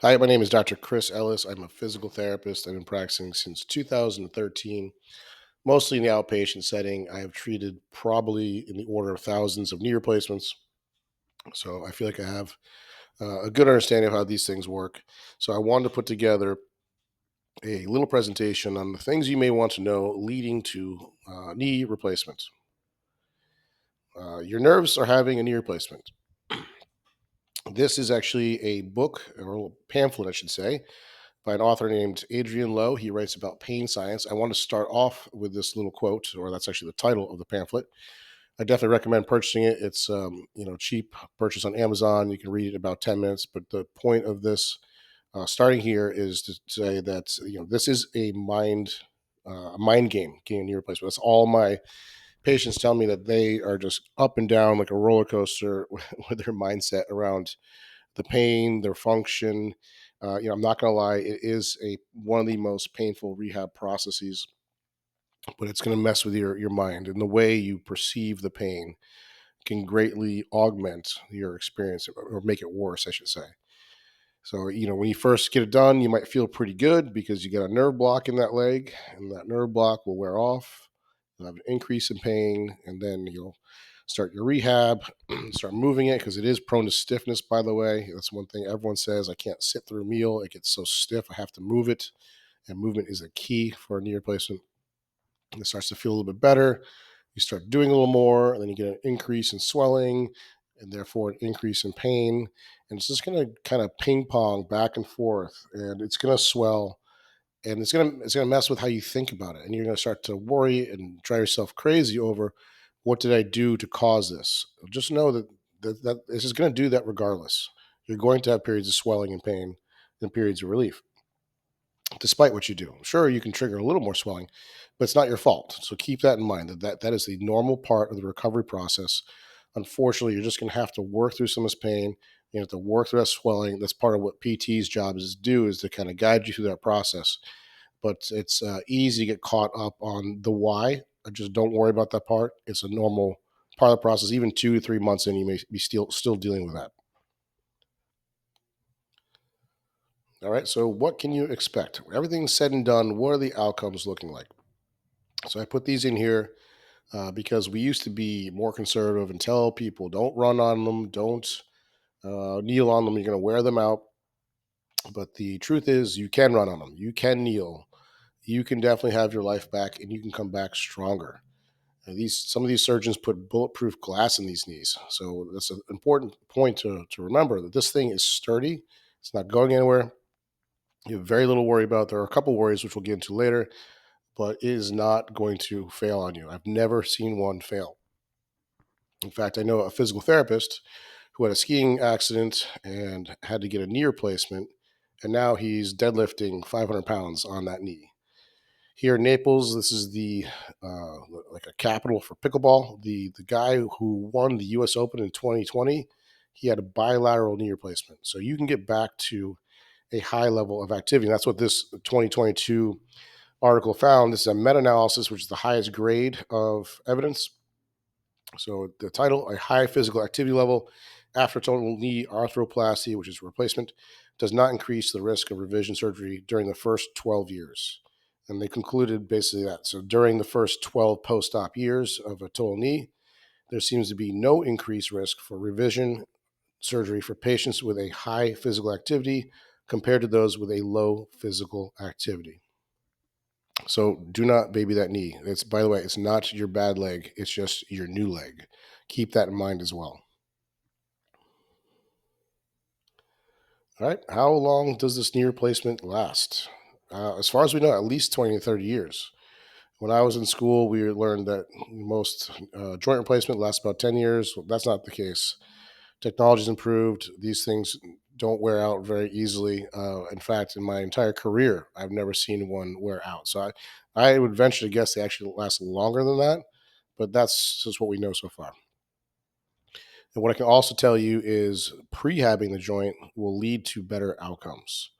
Hi, my name is Dr. Chris Ellis. I'm a physical therapist. I've been practicing since 2013, mostly in the outpatient setting. I have treated probably in the order of thousands of knee replacements. So I feel like I have a good understanding of how these things work. So I wanted to put together a little presentation on the things you may want to know leading to knee replacement. Your nerves are having a knee replacement. This is actually a book, or a pamphlet, I should say, by an author named Adrian Lowe. He writes about pain science. I want to start off with this little quote, or that's actually the title of the pamphlet. I definitely recommend purchasing it. It's cheap purchase on Amazon. You can read it in about 10 minutes. But the point of this, starting here, is to say that this is a mind game, getting a knee replacement. That's all my patients tell me, that they are just up and down like a roller coaster with their mindset around the pain, their function. I'm not going to lie, it is a one of the most painful rehab processes, but it's going to mess with your mind, and the way you perceive the pain can greatly augment your experience, or make it worse, I should say. So, when you first get it done, you might feel pretty good because you get a nerve block in that leg, and that nerve block will wear off. You'll have an increase in pain, and then you'll start your rehab, start moving it because it is prone to stiffness, by the way. That's one thing everyone says: I can't sit through a meal, it gets so stiff, I have to move it. And movement is a key for a knee replacement. It starts to feel a little bit better. You start doing a little more, and then you get an increase in swelling, and therefore an increase in pain. And it's just going to kind of ping pong back and forth, and it's going to swell, and it's going to mess with how you think about it, and you're going to start to worry and drive yourself crazy over, what did I do to cause this? Just know that this is going to do that regardless. You're going to have periods of swelling and pain, and periods of relief, despite what you do. Sure, you can trigger a little more swelling, but it's not your fault. So keep that in mind, that is the normal part of the recovery process. Unfortunately, you're just going to have to work through some of this pain. You have to work through that swelling. That's part of what PT's job is to do, is to kind of guide you through that process. But it's easy to get caught up on the why. Just don't worry about that part. It's a normal part of the process. Even 2 to 3 months in, you may be still dealing with that. All right. So what can you expect? Everything's said and done, what are the outcomes looking like? So I put these in here because we used to be more conservative and tell people, don't run on them, don't kneel on them, you're going to wear them out. But the truth is, you can run on them, you can kneel, you can definitely have your life back, and you can come back stronger. Some of these surgeons put bulletproof glass in these knees, so that's an important point to remember, that this thing is sturdy. It's not going anywhere. You have very little worry about. There are a couple worries which we'll get into later, but it is not going to fail on you. I've never seen one fail. In fact, I know a physical therapist who had a skiing accident and had to get a knee replacement, and now he's deadlifting 500 pounds on that knee. Here in Naples, this is the uh, like a capital for pickleball. The guy who won the U.S. Open in 2020, he had a bilateral knee replacement, so you can get back to a high level of activity. And that's what this 2022 article found. This is a meta-analysis, which is the highest grade of evidence. So the title: a high physical activity level after total knee arthroplasty, which is replacement, does not increase the risk of revision surgery during the first 12 years. And they concluded basically that. So during the first 12 post-op years of a total knee, there seems to be no increased risk for revision surgery for patients with a high physical activity compared to those with a low physical activity. So do not baby that knee. It's, by the way, it's not your bad leg, it's just your new leg. Keep that in mind as well. All right. How long does this knee replacement last? As far as we know, at least 20 to 30 years. When I was in school, we learned that most joint replacement lasts about 10 years. Well, that's not the case. Technology's improved. These things don't wear out very easily. In fact, in my entire career, I've never seen one wear out. So I would venture to guess they actually last longer than that, but that's just what we know so far. And what I can also tell you is prehabbing the joint will lead to better outcomes.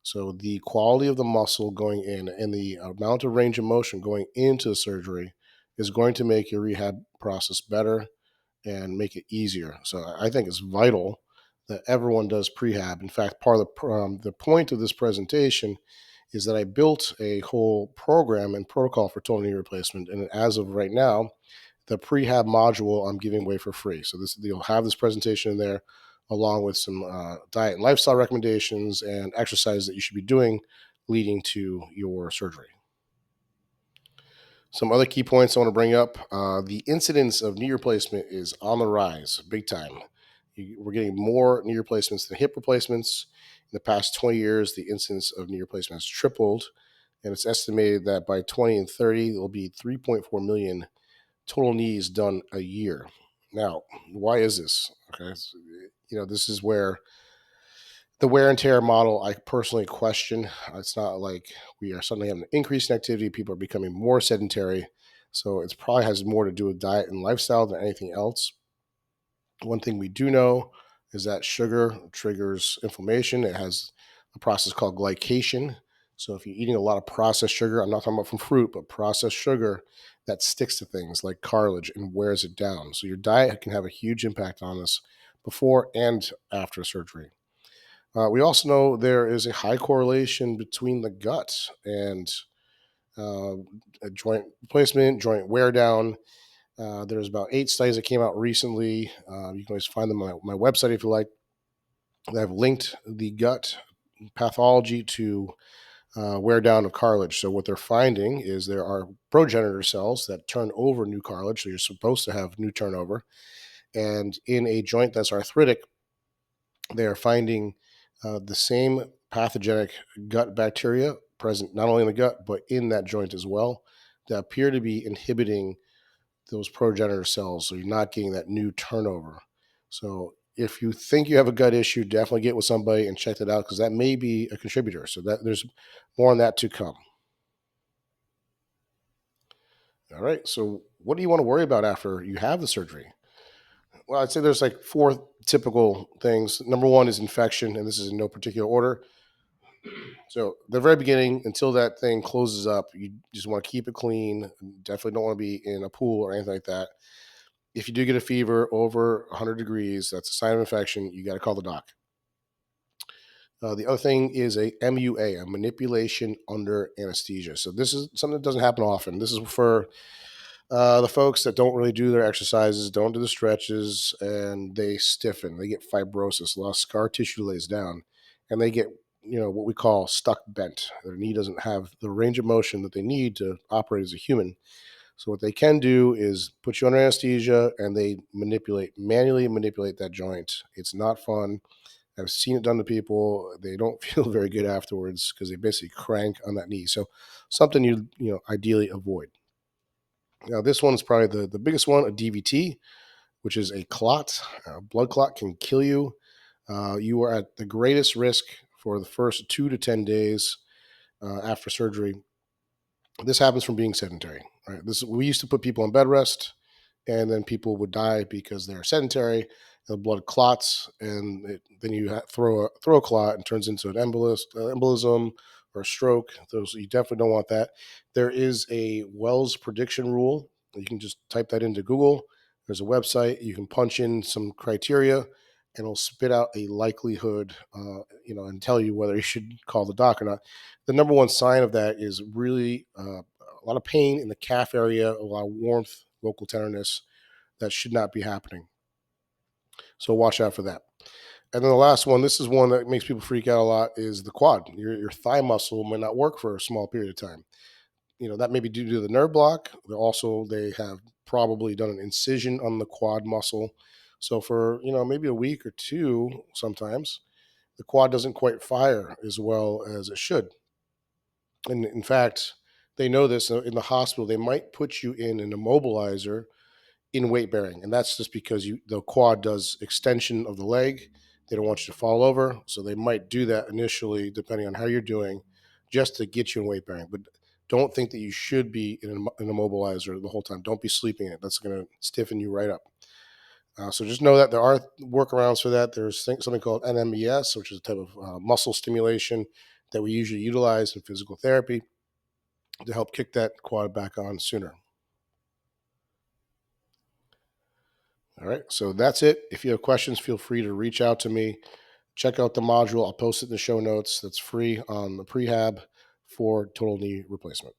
So the quality of the muscle going in and the amount of range of motion going into the surgery is going to make your rehab process better and make it easier. So I think it's vital that everyone does prehab. In fact, part of the point of this presentation is that I built a whole program and protocol for total knee replacement, and as of right now, the prehab module I'm giving away for free. So this you'll have this presentation in there, along with some diet and lifestyle recommendations and exercises that you should be doing leading to your surgery. Some other key points I want to bring up: the incidence of knee replacement is on the rise, big time. We're getting more knee replacements than hip replacements. In the past 20 years, the incidence of knee replacement has tripled, and it's estimated that by 20 and 30, there will be 3.4 million total knees done a year. Now, why is this? Okay, this is where the wear and tear model I personally question. It's not like we are suddenly having an increase in activity; people are becoming more sedentary. So it probably has more to do with diet and lifestyle than anything else. One thing we do know is that sugar triggers inflammation. It has a process called glycation. So if you're eating a lot of processed sugar, I'm not talking about from fruit, but processed sugar, that sticks to things like cartilage and wears it down. So your diet can have a huge impact on this before and after surgery. We also know there is a high correlation between the gut and uh, joint replacement, joint wear down. There's about 8 studies that came out recently. You can always find them on my website if you like. I've linked the gut pathology to wear down of cartilage. So what they're finding is there are progenitor cells that turn over new cartilage. So you're supposed to have new turnover. And in a joint that's arthritic, they are finding the same pathogenic gut bacteria present not only in the gut, but in that joint as well, that appear to be inhibiting those progenitor cells. So you're not getting that new turnover. So if you think you have a gut issue, definitely get with somebody and check that out, because that may be a contributor. So that there's more on that to come. All right. So what do you want to worry about after you have the surgery? Well, I'd say there's like four typical things. Number one is infection, and this is in no particular order. So the very beginning, until that thing closes up, you just want to keep it clean. Definitely don't want to be in a pool or anything like that. If you do get a fever over 100 degrees, that's a sign of infection. You got to call the doc. The other thing is a MUA, a manipulation under anesthesia. So this is something that doesn't happen often. This is for the folks that don't really do their exercises, don't do the stretches, and they stiffen. They get fibrosis, a lot of scar tissue lays down, and they get what we call stuck bent. Their knee doesn't have the range of motion that they need to operate as a human. So what they can do is put you under anesthesia, and they manually manipulate that joint. It's not fun. I've seen it done to people. They don't feel very good afterwards because they basically crank on that knee. So something you ideally avoid. Now this one is probably the biggest one, a DVT, which is a clot. A blood clot can kill you. You are at the greatest risk for the first 2 to 10 days after surgery. This happens from being sedentary. Right? We used to put people on bed rest, and then people would die because they're sedentary. The blood clots, and then you throw a clot and turns into an embolism or a stroke. Those you definitely don't want that. There is a Wells prediction rule. You can just type that into Google. There's a website. You can punch in some criteria, and it'll spit out a likelihood, and tell you whether you should call the doc or not. The number one sign of that is really a lot of pain in the calf area, a lot of warmth, local tenderness. That should not be happening. So watch out for that. And then the last one, this is one that makes people freak out a lot, is the quad. Your thigh muscle might not work for a small period of time. That may be due to the nerve block. Also, they have probably done an incision on the quad muscle. So for, maybe a week or two, sometimes the quad doesn't quite fire as well as it should. And in fact, they know this in the hospital. They might put you in an immobilizer in weight bearing, and that's just because the quad does extension of the leg. They don't want you to fall over, so they might do that initially, depending on how you're doing, just to get you in weight bearing. But don't think that you should be in an immobilizer the whole time. Don't be sleeping in it. That's going to stiffen you right up. So just know that there are workarounds for that. There's something called NMES, which is a type of muscle stimulation that we usually utilize in physical therapy to help kick that quad back on sooner. All right. So that's it. If you have questions, feel free to reach out to me. Check out the module. I'll post it in the show notes. That's free on the prehab for total knee replacement.